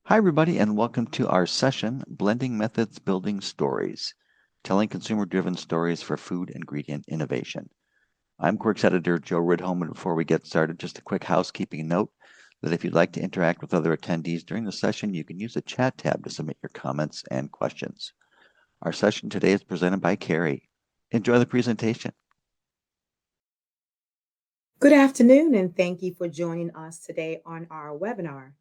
Hi, everybody, and welcome to our session, Blending Methods Building Stories, telling consumer-driven stories for food ingredient innovation. I'm Quirk's editor, Joe Ridholm, and before we get started, just a quick housekeeping note that if you'd like to interact with other attendees during the session, you can use the chat tab to submit your comments and questions. Our session today is presented by Kerry. Enjoy the presentation. Good afternoon, and thank you for joining us today on our webinar.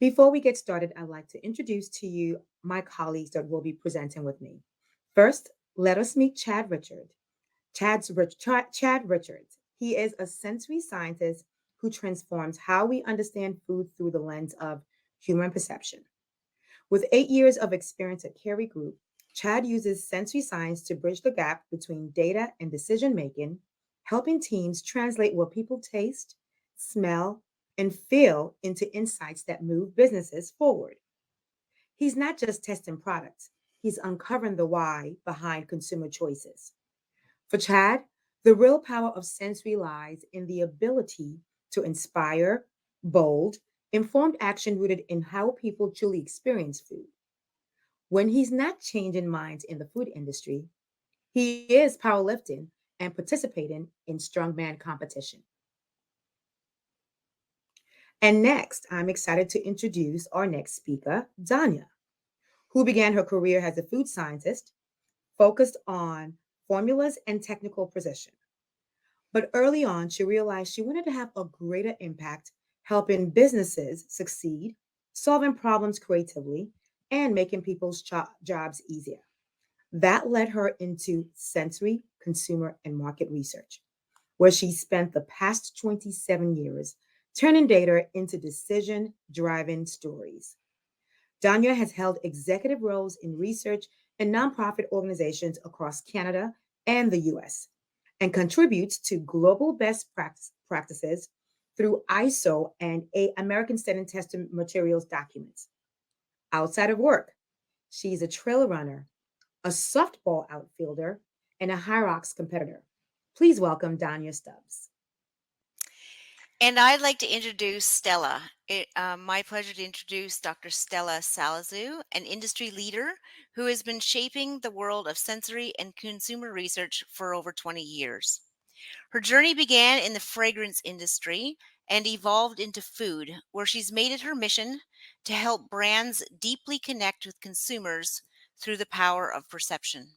Before we get started, I'd like to introduce to you my colleagues that will be presenting with me. First, let us meet Chad Richards. Chad Richards. He is a sensory scientist who transforms how we understand food through the lens of human perception. With 8 years of experience at Kerry Group, Chad uses sensory science to bridge the gap between data and decision making, helping teams translate what people taste, smell, and feel into insights that move businesses forward. He's not just testing products, he's uncovering the why behind consumer choices. For Chad, the real power of sensory lies in the ability to inspire bold, informed action rooted in how people truly experience food. When he's not changing minds in the food industry, he is powerlifting and participating in strongman competition. And next, I'm excited to introduce our next speaker, Donya, who began her career as a food scientist focused on formulas and technical precision. But early on, she realized she wanted to have a greater impact helping businesses succeed, solving problems creatively, and making people's jobs easier. That led her into sensory, consumer, and market research, where she spent the past 27 years turning data into decision driving stories. Donya has held executive roles in research and nonprofit organizations across Canada and the US and contributes to global practices through ISO and American Standard Testing Materials documents. Outside of work, she's a trail runner, a softball outfielder, and a high rocks competitor. Please welcome Donya Stubbs. And I'd like to introduce Stella. My pleasure to introduce Dr. Stella Salisu, an industry leader who has been shaping the world of sensory and consumer research for over 20 years. Her journey began in the fragrance industry and evolved into food, where she's made it her mission to help brands deeply connect with consumers through the power of perception.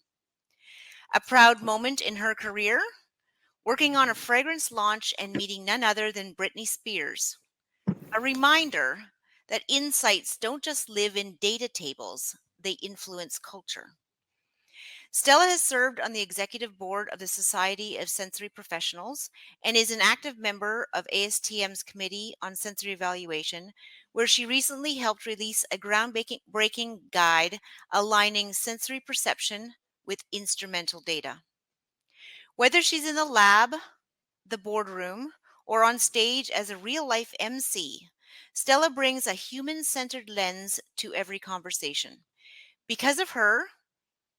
A proud moment in her career, working on a fragrance launch and meeting none other than Britney Spears. A reminder that insights don't just live in data tables, they influence culture. Stella has served on the executive board of the Society of Sensory Professionals and is an active member of ASTM's Committee on Sensory Evaluation, where she recently helped release a groundbreaking guide aligning sensory perception with instrumental data. Whether she's in the lab, the boardroom, or on stage as a real-life MC, Stella brings a human-centered lens to every conversation. Because of her,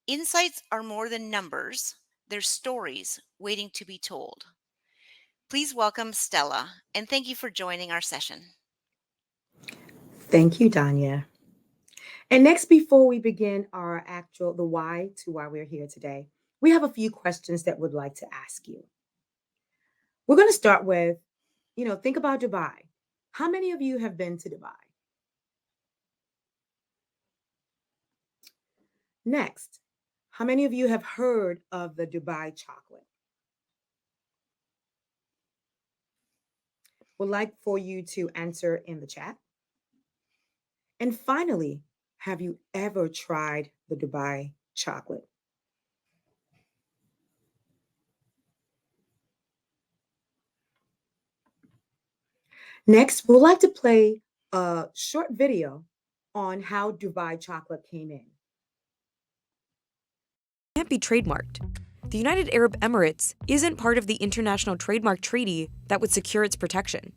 insights are more than numbers, they're stories waiting to be told. Please welcome Stella, and thank you for joining our session. Thank you, Donya. And next, before we begin the why to why we're here today, we have a few questions that we'd like to ask you. We're going to start with, think about Dubai. How many of you have been to Dubai? Next, how many of you have heard of the Dubai chocolate? Would like for you to answer in the chat. And finally, have you ever tried the Dubai chocolate? Next, we'd like to play a short video on how Dubai chocolate came in. Can't be trademarked. The United Arab Emirates isn't part of the International Trademark Treaty that would secure its protection.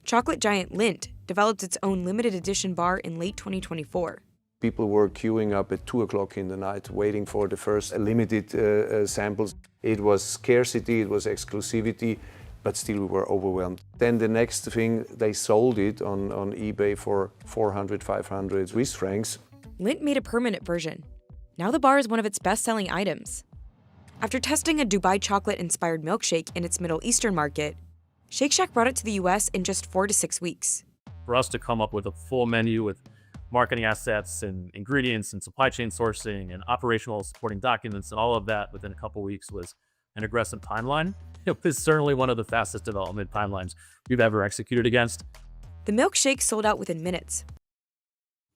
Chocolate giant Lindt developed its own limited edition bar in late 2024. People were queuing up at 2 o'clock in the night waiting for the first limited samples. It was scarcity, it was exclusivity, but still we were overwhelmed. Then the next thing, they sold it on eBay for 400, 500 Swiss francs. Lindt made a permanent version. Now the bar is one of its best-selling items. After testing a Dubai chocolate-inspired milkshake in its Middle Eastern market, Shake Shack brought it to the US in just 4 to 6 weeks. For us to come up with a full menu with marketing assets and ingredients and supply chain sourcing and operational supporting documents and all of that within a couple weeks was an aggressive timeline. It was certainly one of the fastest development timelines we've ever executed against. The milkshake sold out within minutes.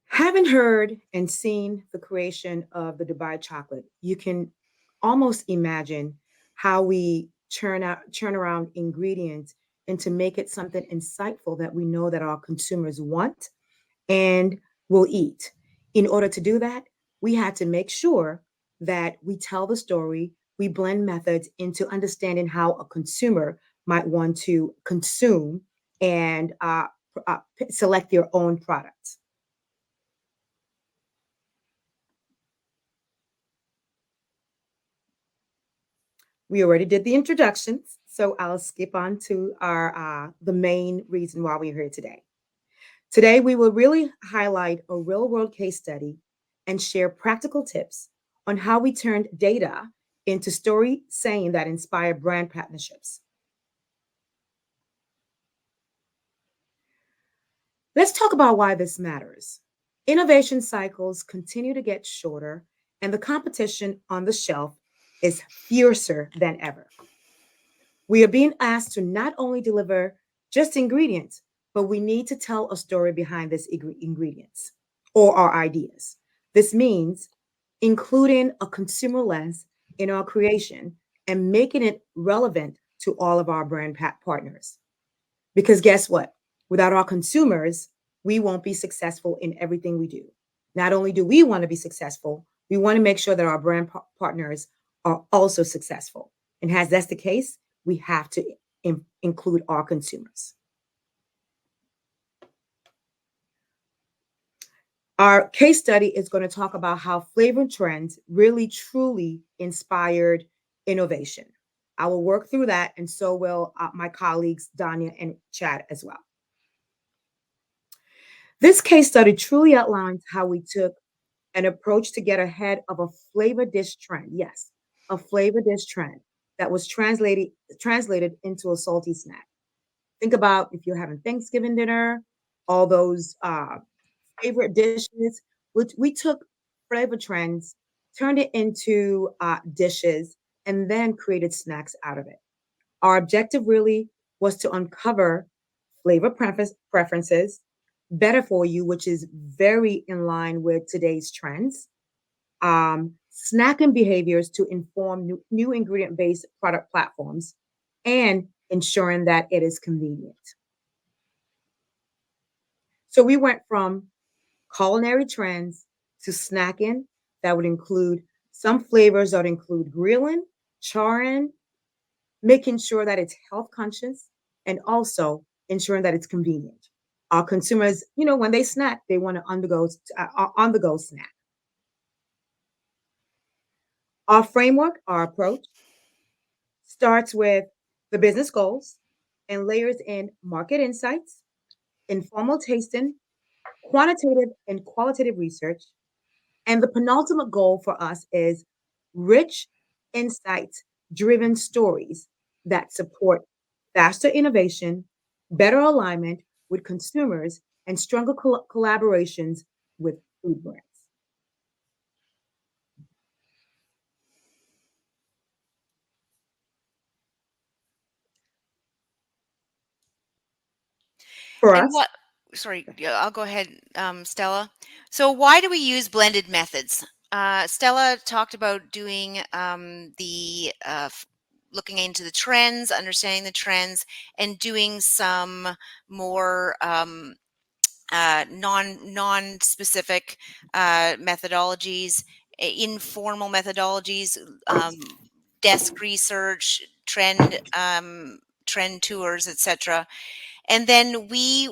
Having heard and seen the creation of the Dubai chocolate, you can almost imagine how we turn around ingredients and to make it something insightful that we know that our consumers want and will eat. In order to do that, we had to make sure that we tell the story, we blend methods into understanding how a consumer might want to consume and select their own products. We already did the introductions, so I'll skip on to our the main reason why we're here today. Today, we will really highlight a real-world case study and share practical tips on how we turned data into story saying that inspire brand partnerships. Let's talk about why this matters. Innovation cycles continue to get shorter, and the competition on the shelf is fiercer than ever. We are being asked to not only deliver just ingredients, but we need to tell a story behind these ingredients or our ideas. This means including a consumer lens in our creation and making it relevant to all of our brand partners. Because guess what? Without our consumers, we won't be successful in everything we do. Not only do we want to be successful, we want to make sure that our brand partners are also successful. And as that's the case, we have to include our consumers. Our case study is going to talk about how flavor trends really truly inspired innovation. I will work through that, and so will my colleagues Donya and Chad as well. This case study truly outlines how we took an approach to get ahead of a flavor dish trend. Yes, a flavor dish trend that was translated into a salty snack. Think about if you're having Thanksgiving dinner, all those favorite dishes, which we took flavor trends, turned it into dishes, and then created snacks out of it. Our objective really was to uncover flavor preferences, better for you, which is very in line with today's trends, snacking behaviors to inform new ingredient-based product platforms, and ensuring that it is convenient. So we went from culinary trends to snacking that would include some flavors that would include grilling, charring, making sure that it's health conscious, and also ensuring that it's convenient. Our consumers, when they snack, they want to on-the-go snack. Our framework, our approach, starts with the business goals and layers in market insights, informal tasting, quantitative and qualitative research. And the penultimate goal for us is rich, insight-driven stories that support faster innovation, better alignment with consumers, and stronger collaborations with food brands. For And us, what, sorry, yeah, I'll go ahead, Stella. So why do we use blended methods? Stella talked about doing looking into the trends, understanding the trends, and doing some more non-specific methodologies, informal methodologies, desk research, trend tours, etc. And then we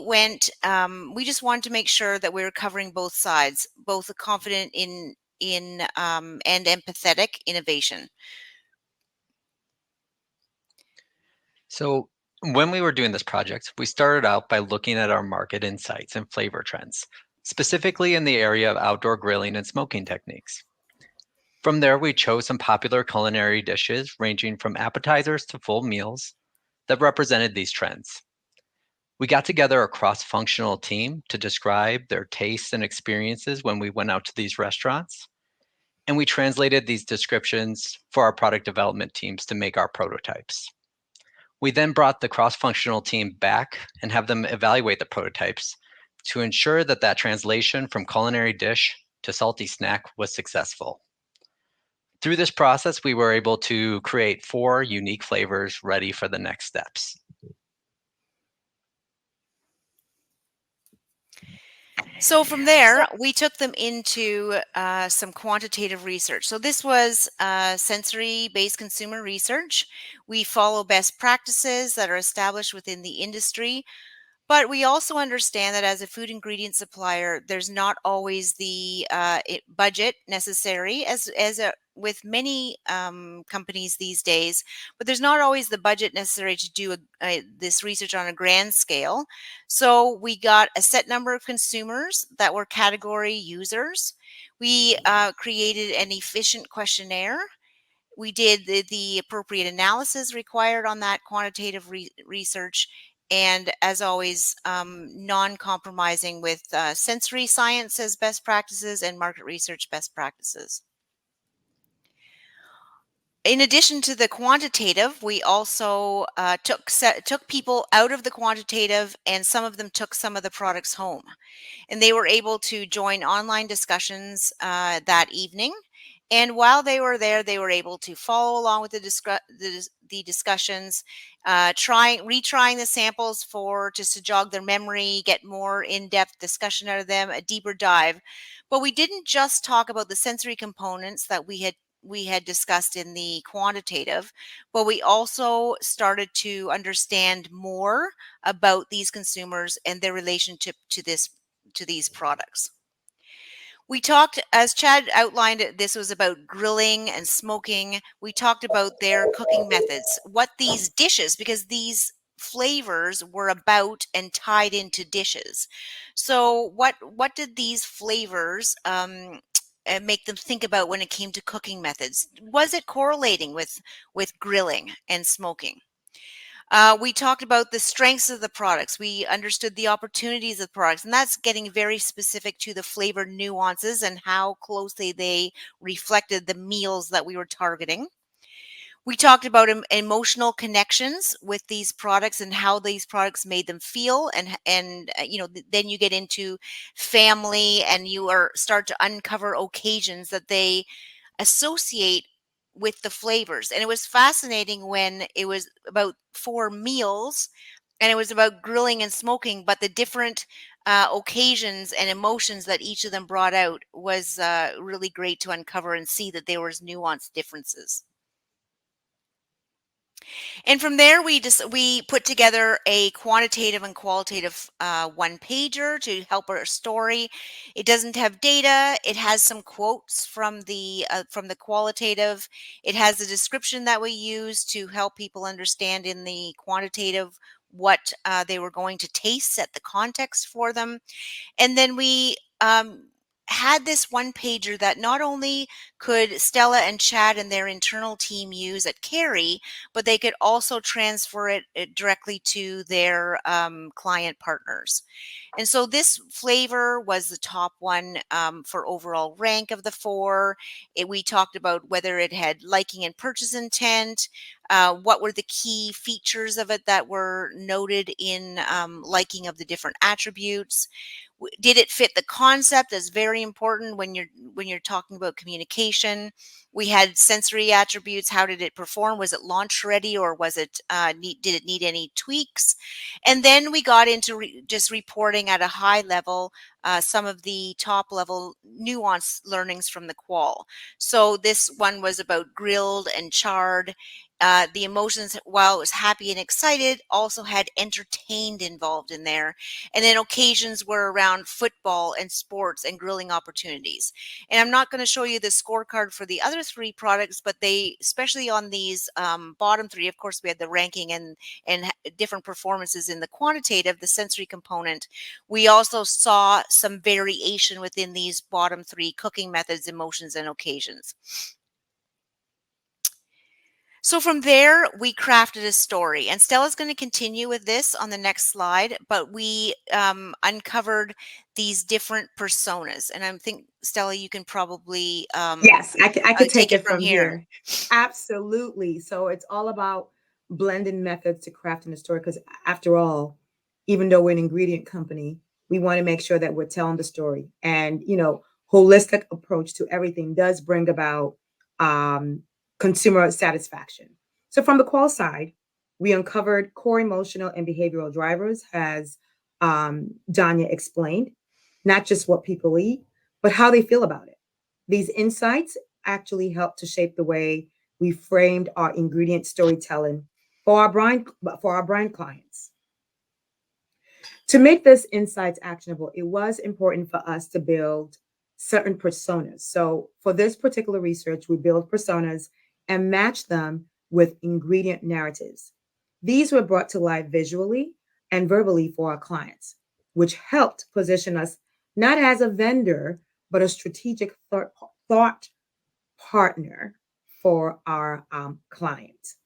just wanted to make sure that we were covering both sides, both the confident in and empathetic innovation. So When we were doing this project, we started out by looking at our market insights and flavor trends, specifically in the area of outdoor grilling and smoking techniques. From there, we chose some popular culinary dishes ranging from appetizers to full meals that represented these trends. We got together a cross-functional team to describe their tastes and experiences when we went out to these restaurants, and we translated these descriptions for our product development teams to make our prototypes. We then brought the cross-functional team back and have them evaluate the prototypes to ensure that that translation from culinary dish to salty snack was successful. Through this process, we were able to create 4 unique flavors ready for the next steps. So from there, we took them into some quantitative research. So this was sensory-based consumer research. We follow best practices that are established within the industry. But we also understand that as a food ingredient supplier, there's not always the budget necessary, with many companies these days. But there's not always the budget necessary to do this research on a grand scale. So we got a set number of consumers that were category users. We created an efficient questionnaire. We did the appropriate analysis required on that quantitative research, and as always, non-compromising with sensory science as best practices and market research best practices. In addition to the quantitative, we also took people out of the quantitative, and some of them took some of the products home. And they were able to join online discussions that evening. And while they were there, they were able to follow along with the discussions, retrying the samples just to jog their memory, get more in-depth discussion out of them, a deeper dive. But we didn't just talk about the sensory components that we had discussed in the quantitative, but we also started to understand more about these consumers and their relationship to these products. We talked, as Chad outlined, this was about grilling and smoking. We talked about their cooking methods, what these dishes, because these flavors were about and tied into dishes. So what did these flavors make them think about when it came to cooking methods? Was it correlating with grilling and smoking? We talked about the strengths of the products. We understood the opportunities of the products, and that's getting very specific to the flavor nuances and how closely they reflected the meals that we were targeting. We talked about emotional connections with these products and how these products made them feel, and then you get into family, and you start to uncover occasions that they associate with the flavors. And it was fascinating when it was about 4 meals and it was about grilling and smoking, but the different occasions and emotions that each of them brought out was really great to uncover and see that there was nuanced differences. And from there, we put together a quantitative and qualitative one-pager to help our story. It doesn't have data. It has some quotes from the qualitative. It has a description that we use to help people understand in the quantitative what they were going to taste, set the context for them. And then we had this one pager that not only could Stella and Chad and their internal team use at Kerry, but they could also transfer it directly to their client partners. And so this flavor was the top one for overall rank of the 4. We talked about whether it had liking and purchase intent, what were the key features of it that were noted in liking of the different attributes. Did it fit the concept? That's very important when you're talking about communication. We had sensory attributes. How did it perform? Was it launch ready, or was it did it need any tweaks? And then we got into just reporting at a high level some of the top level nuanced learnings from the qual. So this one was about grilled and charred. the emotions, while it was happy and excited, also had entertained involved in there. And then occasions were around football and sports and grilling opportunities. And I'm not going to show you the scorecard for the other three products, but they, especially on these bottom three, of course, we had the ranking and different performances in the quantitative, the sensory component. We also saw some variation within these bottom three: cooking methods, emotions, and occasions. So from there, we crafted a story, and Stella's going to continue with this on the next slide, but we uncovered these different personas. And I think, Stella, you can probably Yes, I could take it it from from here. Absolutely. So it's all about blending methods to crafting a story. Because after all, even though we're an ingredient company, we want to make sure that we're telling the story. And holistic approach to everything does bring about um, consumer satisfaction. So from the qual side, we uncovered core emotional and behavioral drivers, as Donya explained, not just what people eat, but how they feel about it. These insights actually help to shape the way we framed our ingredient storytelling for our brand clients. To make this insights actionable, it was important for us to build certain personas. So for this particular research, we build personas and match them with ingredient narratives. These were brought to life visually and verbally for our clients, which helped position us not as a vendor, but a strategic thought partner for our clients.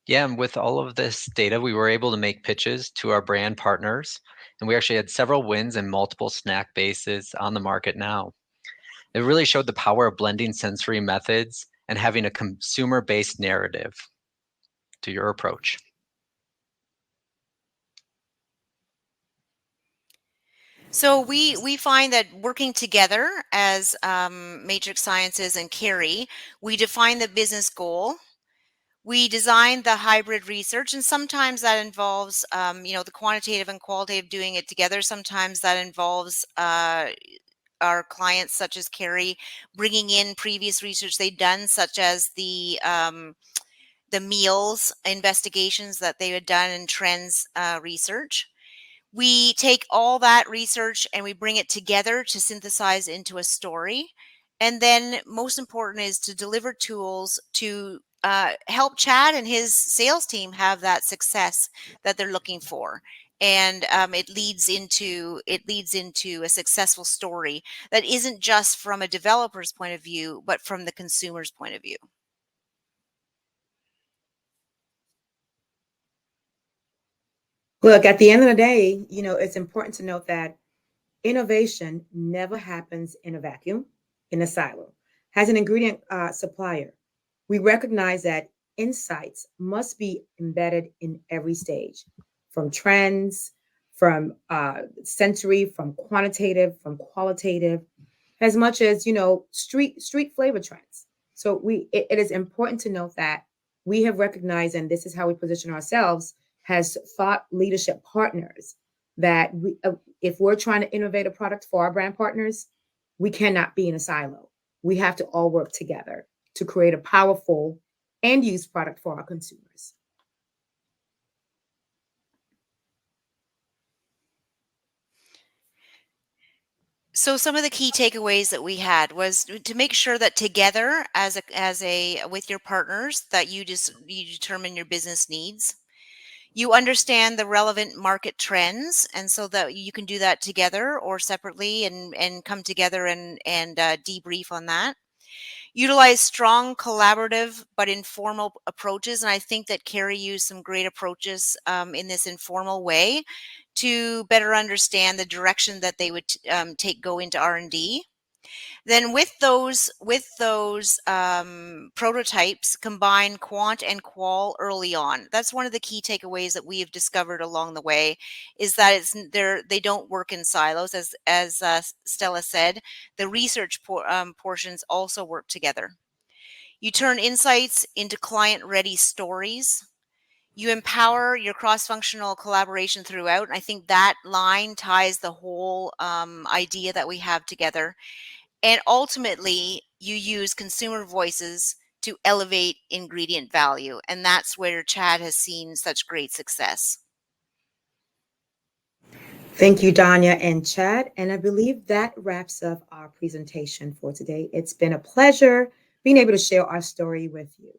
Yeah, and with all of this data, we were able to make pitches to our brand partners, and we actually had several wins and multiple snack bases on the market now. It really showed the power of blending sensory methods and having a consumer-based narrative to your approach. So we find that working together as Matrix Sciences and Kerry, we define the business goal. We design the hybrid research, and sometimes that involves, the quantitative and qualitative doing it together. Sometimes that involves our clients, such as Kerry, bringing in previous research they've done, such as the meals investigations that they had done and trends research. We take all that research and we bring it together to synthesize into a story. And then, most important, is to deliver tools to help Chad and his sales team have that success that they're looking for. And it leads into a successful story that isn't just from a developer's point of view, but from the consumer's point of view. Look, at the end of the day, it's important to note that innovation never happens in a vacuum, in a silo. As an ingredient supplier, we recognize that insights must be embedded in every stage, from trends, from sensory, from quantitative, from qualitative, as much as street flavor trends. So it is important to note that we have recognized, and this is how we position ourselves as thought leadership partners, that if we're trying to innovate a product for our brand partners, we cannot be in a silo. We have to all work together to create a powerful end use product for our consumers. So some of the key takeaways that we had was to make sure that together as a with your partners, that you determine your business needs. You understand the relevant market trends, and so that you can do that together or separately, and come together and debrief on that. Utilize strong collaborative but informal approaches, and I think that Kerry used some great approaches in this informal way to better understand the direction that they would go into R&D. Then with those prototypes, combine quant and qual early on. That's one of the key takeaways that we have discovered along the way, is that they don't work in silos, as Stella said. The research portions also work together. You turn insights into client-ready stories. You empower your cross-functional collaboration throughout. And I think that line ties the whole idea that we have together. And ultimately, you use consumer voices to elevate ingredient value. And that's where Chad has seen such great success. Thank you, Donya and Chad. And I believe that wraps up our presentation for today. It's been a pleasure being able to share our story with you.